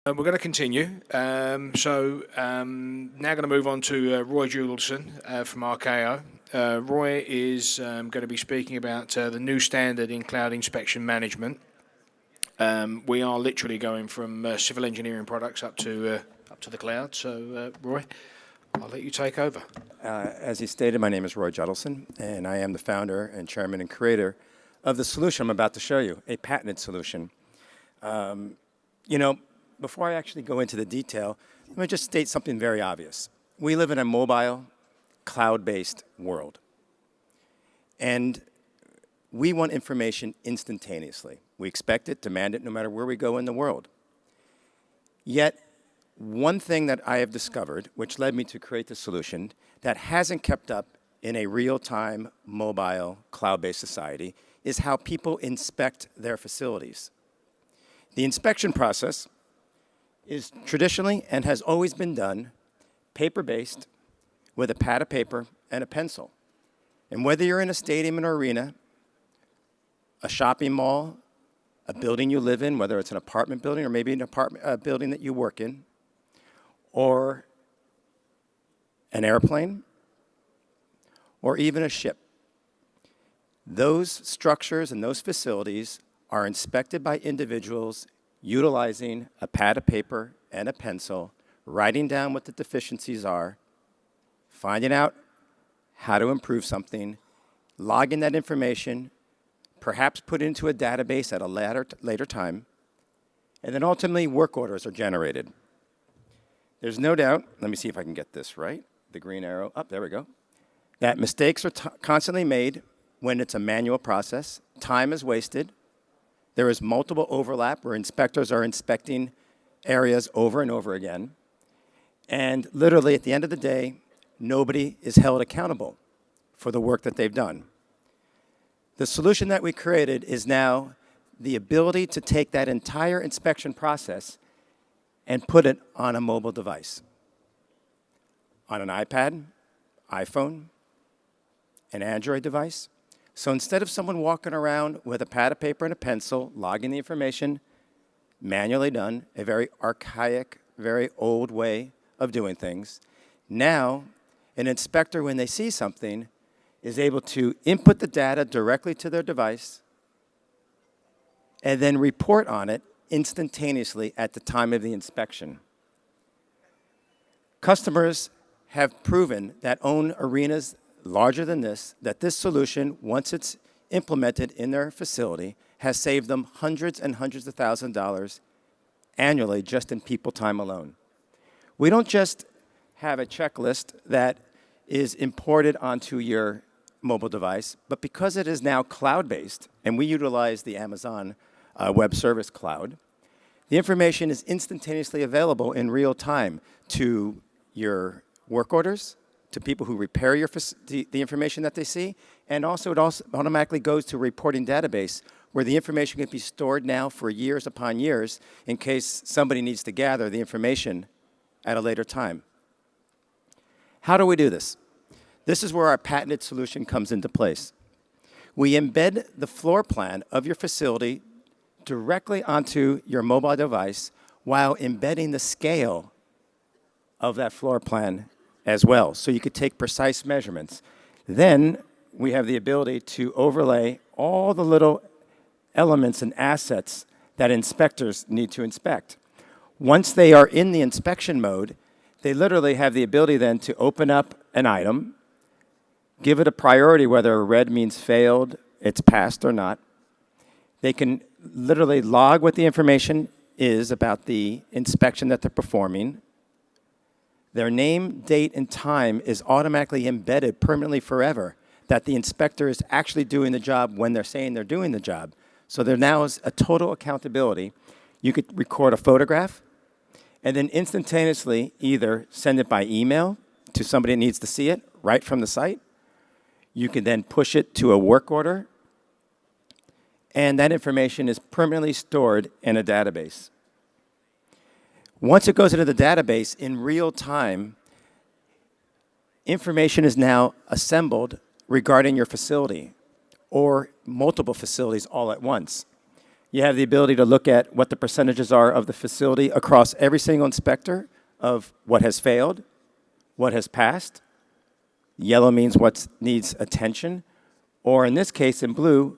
We're going to continue. Now going to move on to Roy Judelson from Archaio. Roy is going to be speaking about the new standard in cloud inspection management. We are literally going from civil engineering products up to the cloud. So, Roy, I'll let you take over. As he stated, my name is Roy Judelson, and I am the founder and chairman and creator of the solution I'm about to show you, a patented solution. Before I actually go into the detail, let me just state something very obvious. We live in a mobile, cloud-based world. And we want information instantaneously. We expect it, demand it, no matter where we go in the world. Yet, one thing that I have discovered, which led me to create the solution, that hasn't kept up in a real-time, mobile, cloud-based society, is how people inspect their facilities. The inspection process is traditionally and has always been done paper-based with a pad of paper and a pencil. And whether you're in a stadium or arena, a shopping mall, a building you live in, whether it's an apartment building or maybe a building that you work in, or an airplane, or even a ship, those structures and those facilities are inspected by individuals utilizing a pad of paper and a pencil, writing down what the deficiencies are, finding out how to improve something, logging that information, perhaps put it into a database at a later time, and then ultimately work orders are generated. There's no doubt, let me see if I can get this right, the green arrow, there we go, that mistakes are constantly made when it's a manual process, time is wasted, there is multiple overlap where inspectors are inspecting areas over and over again. And literally, at the end of the day, nobody is held accountable for the work that they've done. The solution that we created is now the ability to take that entire inspection process and put it on a mobile device, on an iPad, iPhone, an Android device. So instead of someone walking around with a pad of paper and a pencil, logging the information, manually done, a very archaic, very old way of doing things, now an inspector, when they see something, is able to input the data directly to their device and then report on it instantaneously at the time of the inspection. Customers have proven that own arenas larger than this, that this solution, once it's implemented in their facility, has saved them hundreds and hundreds of thousands of dollars annually just in people time alone. We don't just have a checklist that is imported onto your mobile device, but because it is now cloud-based, and we utilize the Amazon Web Service Cloud, the information is instantaneously available in real time to your work orders, to people who repair the information that they see, and also it also automatically goes to a reporting database where the information can be stored now for years upon years in case somebody needs to gather the information at a later time. How do we do this? This is where our patented solution comes into place. We embed the floor plan of your facility directly onto your mobile device while embedding the scale of that floor plan as well, so you could take precise measurements. Then we have the ability to overlay all the little elements and assets that inspectors need to inspect. Once they are in the inspection mode, they literally have the ability then to open up an item, give it a priority, whether red means failed, it's passed or not. They can literally log what the information is about the inspection that they're performing. Their name, date, and time is automatically embedded permanently forever, that the inspector is actually doing the job when they're saying they're doing the job. So there now is a total accountability. You could record a photograph and then instantaneously either send it by email to somebody that needs to see it right from the site. You can then push it to a work order, and that information is permanently stored in a database. Once it goes into the database in real time, information is now assembled regarding your facility or multiple facilities all at once. You have the ability to look at what the percentages are of the facility across every single inspector of what has failed, what has passed. Yellow means what needs attention, or in this case, in blue,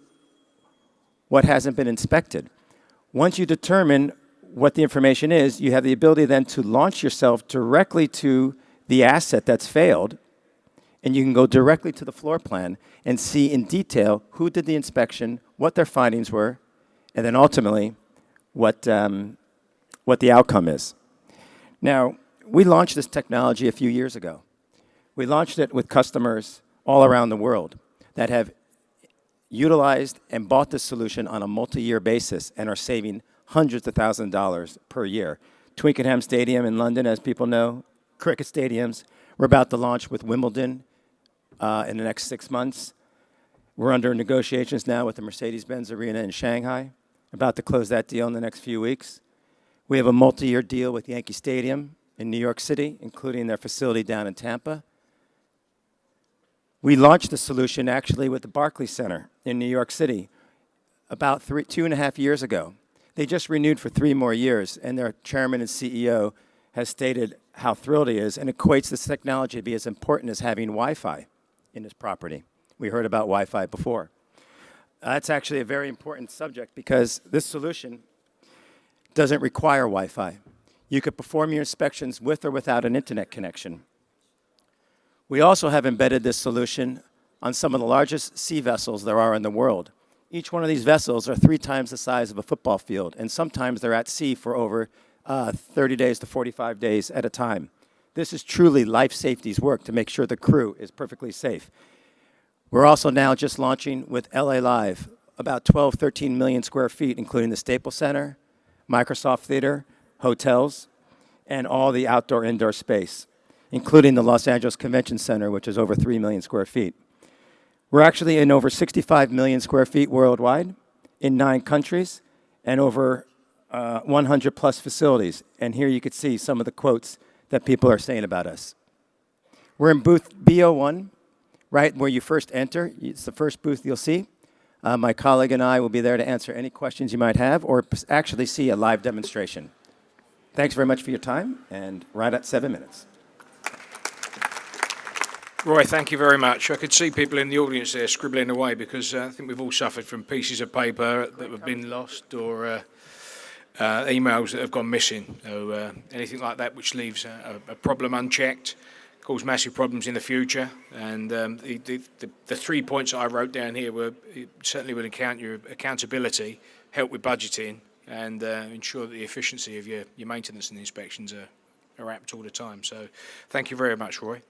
what hasn't been inspected. Once you determine what the information is, you have the ability then to launch yourself directly to the asset that's failed, and you can go directly to the floor plan and see in detail who did the inspection, what their findings were, and then ultimately what the outcome is. Now, we launched this technology a few years ago. We launched it with customers all around the world that have utilized and bought this solution on a multi-year basis and are saving hundreds of thousands of dollars per year. Twickenham Stadium in London, as people know, cricket stadiums. We're about to launch with Wimbledon in the next 6 months. We're under negotiations now with the Mercedes-Benz Arena in Shanghai, about to close that deal in the next few weeks. We have a multi-year deal with Yankee Stadium in New York City, including their facility down in Tampa. We launched the solution actually with the Barclays Center in New York City about 2.5 years ago. They just renewed for 3 more years, and their chairman and CEO has stated how thrilled he is and equates this technology to be as important as having Wi-Fi in his property. We heard about Wi-Fi before. That's actually a very important subject because this solution doesn't require Wi-Fi. You could perform your inspections with or without an internet connection. We also have embedded this solution on some of the largest sea vessels there are in the world. Each one of these vessels are 3 times the size of a football field, and sometimes they're at sea for over 30 days to 45 days at a time. This is truly life safety's work to make sure the crew is perfectly safe. We're also now just launching with LA Live, about 12, 13 million square feet, including the Staples Center, Microsoft Theater, hotels, and all the outdoor-indoor space, including the Los Angeles Convention Center, which is over 3 million square feet. We're actually in over 65 million square feet worldwide, in 9 countries, and over 100 plus facilities. And here you can see some of the quotes that people are saying about us. We're in booth B01, right where you first enter. It's the first booth you'll see. My colleague and I will be there to answer any questions you might have or actually see a live demonstration. Thanks very much for your time, and right at 7 minutes. Roy, thank you very much. I could see people in the audience there scribbling away because I think we've all suffered from pieces of paper that have been lost or emails that have gone missing. So anything like that which leaves a problem unchecked cause massive problems in the future. And the 3 points that I wrote down here were certainly would account your accountability, help with budgeting, and ensure that the efficiency of your maintenance and inspections are apt all the time. So thank you very much, Roy.